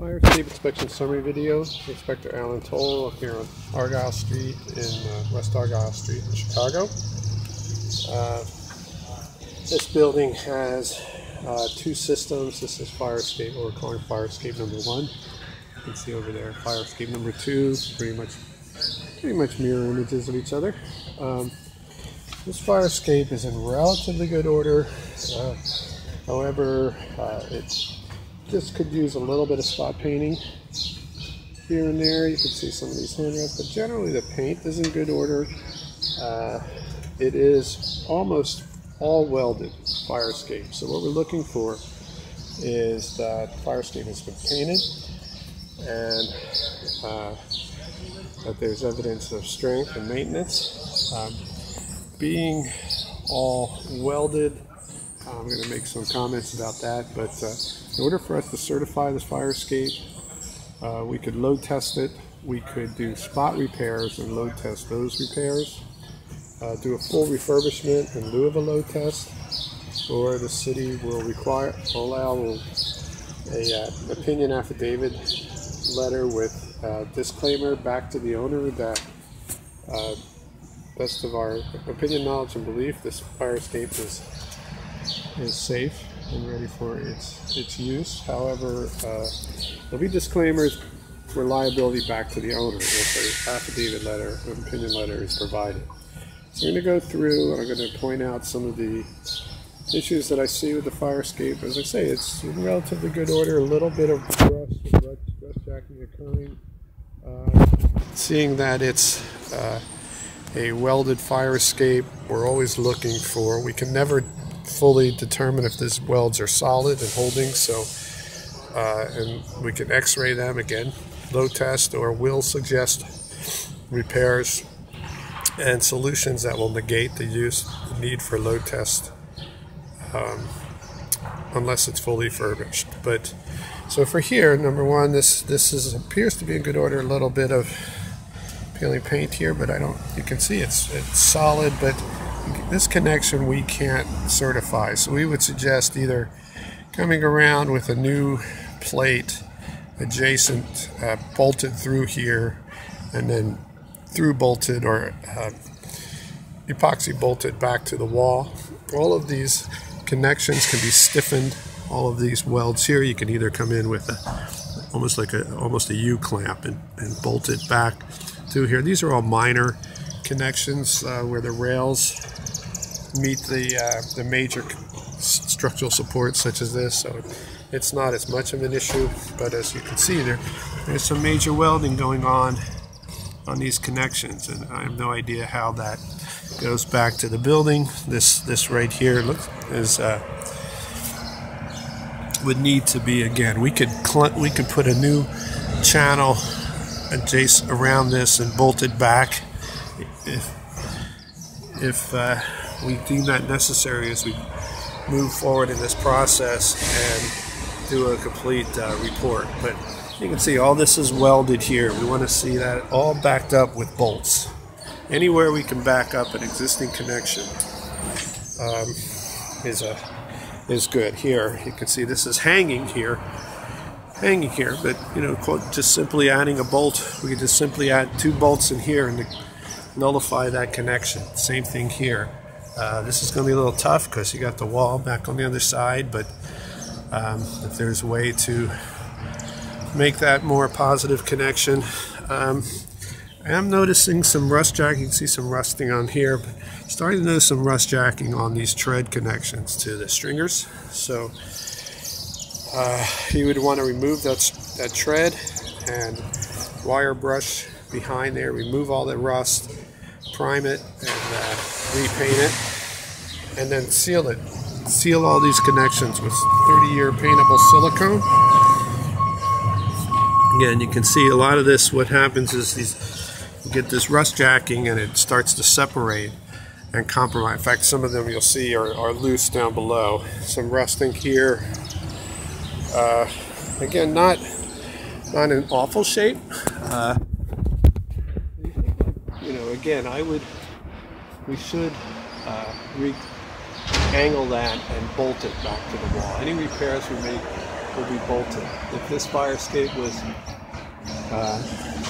Fire escape inspection summary video. Inspector Alan Toll up here on Argyle Street in West Argyle Street in Chicago. This building has two systems. This is fire escape, what we're calling fire escape number 1. You can see over there fire escape number 2, pretty much mirror images of each other. This fire escape is in relatively good order. However, it just could use a little bit of spot painting here and there. You can see some of these handrails, but generally the paint is in good order. It is almost all welded fire escape. So what we're looking for is that fire escape has been painted and that there's evidence of strength and maintenance. Being all welded, I'm going to make some comments about that, but in order for us to certify this fire escape, we could load test it, we could do spot repairs and load test those repairs, do a full refurbishment in lieu of a load test, or the city will allow a opinion affidavit letter with disclaimer back to the owner that best of our opinion, knowledge, and belief, this fire escape is safe and ready for its use. However, there'll be disclaimers for liability back to the owner if an affidavit letter, an opinion letter is provided. So I'm going to go through and I'm going to point out some of the issues that I see with the fire escape. As I say, it's in relatively good order, a little bit of rust jacking occurring. Seeing that it's a welded fire escape, we're always looking for, we can never fully determine if these welds are solid and holding, so and we can x-ray them again, load test, or will suggest repairs and solutions that will negate the need for load test unless it's fully furbished. But so for here, number one, this appears to be in good order. A little bit of peeling paint here, but you can see it's solid, but this connection we can't certify, so we would suggest either coming around with a new plate adjacent, bolted through here, and then through bolted or epoxy bolted back to the wall. All of these connections can be stiffened. All of these welds here, you can either come in with almost a U-clamp and bolt it back through here. These are all minor connections where the rails meet the major structural supports such as this, so it's not as much of an issue. But as you can see, there's some major welding going on these connections, and I have no idea how that goes back to the building. This right here would need to be, again, we could put a new channel adjacent around this and bolt it back if we deem that necessary as we move forward in this process and do a complete report. But you can see all this is welded here. We want to see that all backed up with bolts. Anywhere we can back up an existing connection is good. Here you can see this is hanging here, but just simply adding a bolt, we could just simply add 2 bolts in here and nullify that connection. Same thing here. This is going to be a little tough because you got the wall back on the other side, but if there's a way to make that more positive connection. I am noticing some rust jacking. You can see some rusting on here, but starting to notice some rust jacking on these tread connections to the stringers. So you would want to remove that tread and wire brush behind there, remove all the rust, prime it, and repaint it, and then seal it. Seal all these connections with 30-year paintable silicone. Again, you can see a lot of this, what happens is you get this rust jacking and it starts to separate and compromise. In fact, some of them you'll see are loose down below. Some rusting here. Again, not in awful shape. Again, we should angle that and bolt it back to the wall. Any repairs we make will be bolted. If this fire escape was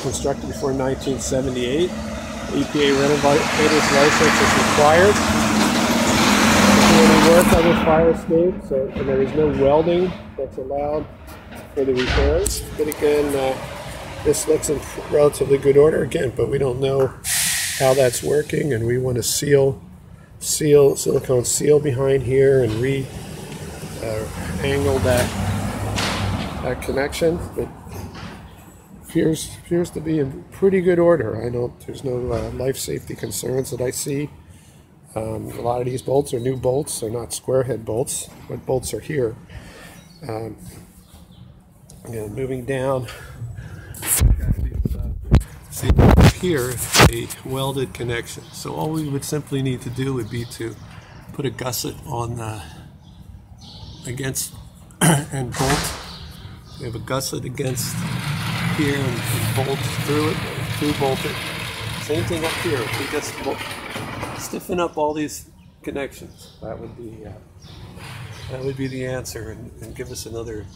constructed before 1978, EPA renovator's license is required to do any work on this fire escape, and there is no welding that's allowed for the repairs. But again, this looks in relatively good order again, but we don't know how that's working, and we want to silicone seal behind here and angle that connection. But appears to be in pretty good order. There's no life safety concerns that I see. A lot of these bolts are new bolts. They're not square head bolts. What bolts are here? Again, moving down, see here a welded connection. So all we would simply need to do would be to put a gusset on against and bolt. We have a gusset against here and bolt through it, bolt it. Same thing up here. We just stiffen up all these connections. That would be the answer, and give us another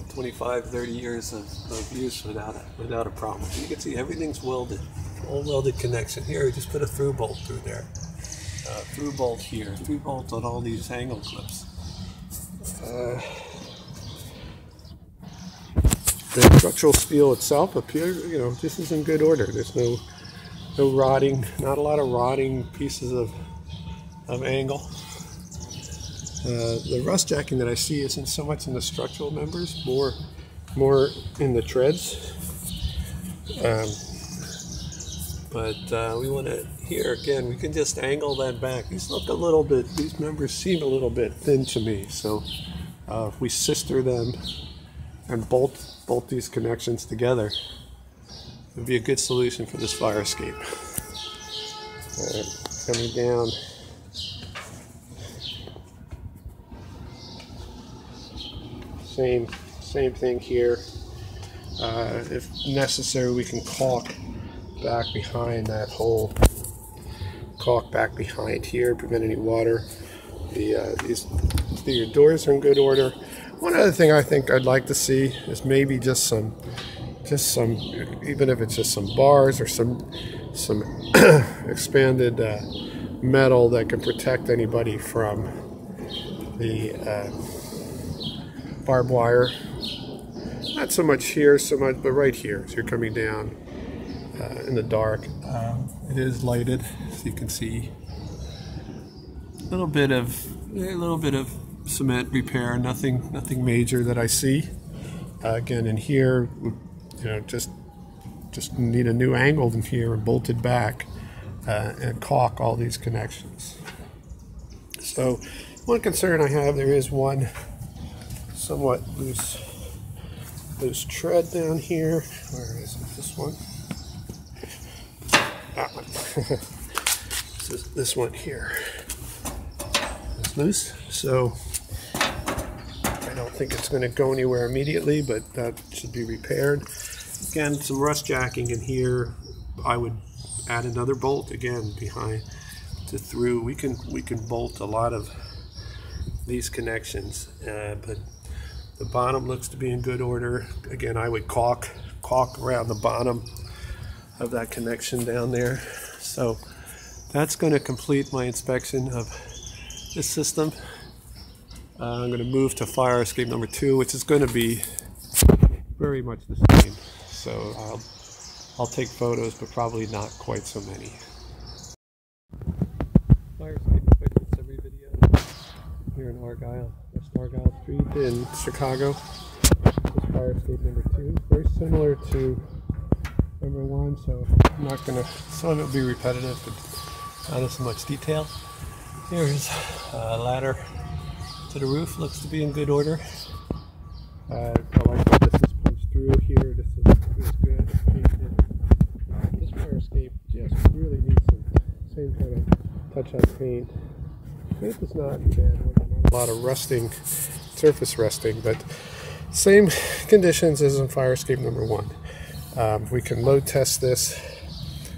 25-30 years of use without a problem. You can see everything's welded, all welded connection. Here we just put a through bolt through there, through bolt here, through bolt on all these angle clips. The structural steel itself appears, this is in good order. There's no rotting, not a lot of rotting pieces of angle. The rust jacking that I see isn't so much in the structural members, more in the treads. But we want to, here again, we can just angle that back. These look a little bit, these members seem a little bit thin to me. So if we sister them and bolt these connections together, it would be a good solution for this fire escape. Coming down. Same thing here. If necessary, we can caulk back behind that hole. Caulk back behind here, prevent any water. These doors are in good order. One other thing I think I'd like to see is maybe just some, even if it's just some bars or some expanded metal that can protect anybody from the barbed wire. Not so much here, but right here. So you're coming down in the dark. It is lighted, so you can see a little bit of cement repair. Nothing major that I see. Again, in here, just need a new angle in here and bolted back and caulk all these connections. So one concern I have, there is one somewhat loose tread down here. Where is it? This one? That one. This one here is loose, so I don't think it's going to go anywhere immediately, but that should be repaired. Again, some rust jacking in here. I would add another bolt again behind to through. We can bolt a lot of these connections, but the bottom looks to be in good order. Again, I would caulk around the bottom of that connection down there. So that's going to complete my inspection of this system. I'm going to move to fire escape number 2, which is going to be very much the same. So I'll take photos, but probably not quite so many. Fire escape inspections every video here in Argyle, West Argyle Street in Chicago. This is fire escape number 2, very similar to number 1, so I'm not going to, some of it will be repetitive, but not in so much detail. Here's a ladder to the roof, looks to be in good order. I like that this is punched through here, this is good. This fire escape just really needs some same kind of touch-up paint. Paint is not bad, not a lot of rusting, surface rusting, but same conditions as in fire escape number 1. We can load test this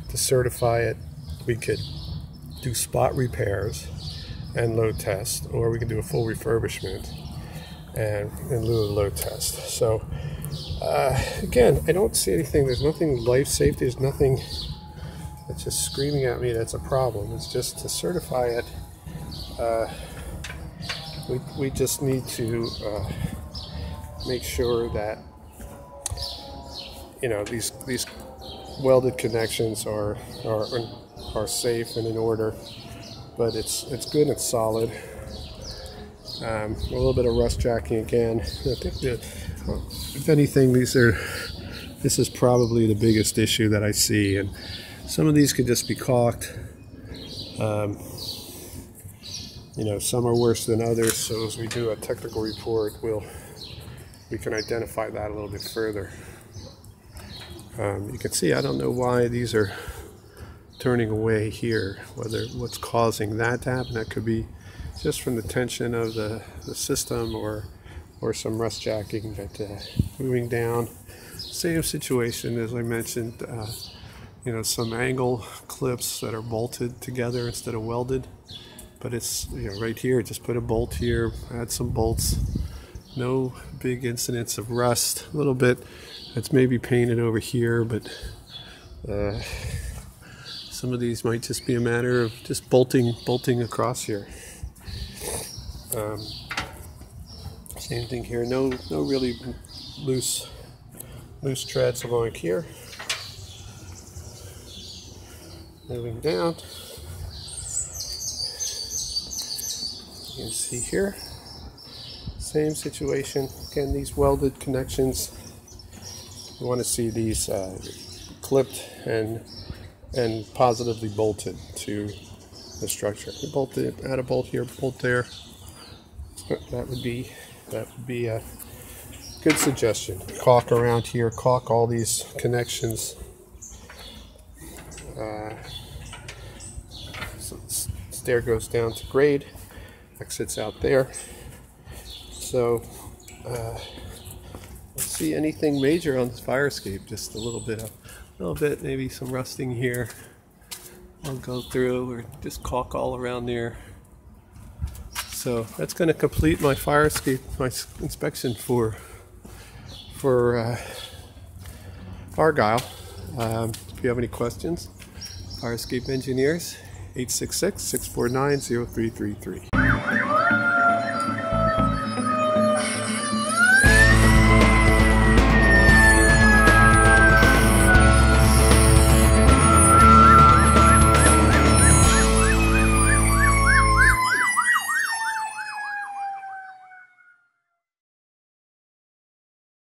to certify it. We could do spot repairs and load test, or we can do a full refurbishment and in lieu of load test. So again, I don't see anything. There's nothing life safety. There's nothing that's just screaming at me that's a problem. It's just to certify it. We just need to make sure that these welded connections are safe and in order. But it's good and it's solid. A little bit of rust jacking again. I think that, if anything, this is probably the biggest issue that I see, and some of these could just be caulked. Some are worse than others. So as we do a technical report, we can identify that a little bit further. You can see, I don't know why these are turning away here. What's causing that to happen? That could be just from the tension of the system, or some rust jacking that moving down. Same situation as I mentioned. Some angle clips that are bolted together instead of welded. But it's right here. Just put a bolt here. Add some bolts. No big incidents of rust. A little bit. It's maybe painted over here, but some of these might just be a matter of just bolting across here. Same thing here. No really loose treads along here. Moving down. You can see here. Same situation. Again, these welded connections. You want to see these clipped and positively bolted to the structure. You add a bolt here, bolt there. That would be a good suggestion. Caulk around here, caulk all these connections. Stair goes down to grade, exits out there. So let's see anything major on this fire escape. Just a little bit, maybe some rusting here. I'll go through, or just caulk all around there. So that's going to complete my fire escape, my inspection for Argyle. If you have any questions, Fire Escape Engineers, 866-649-0333.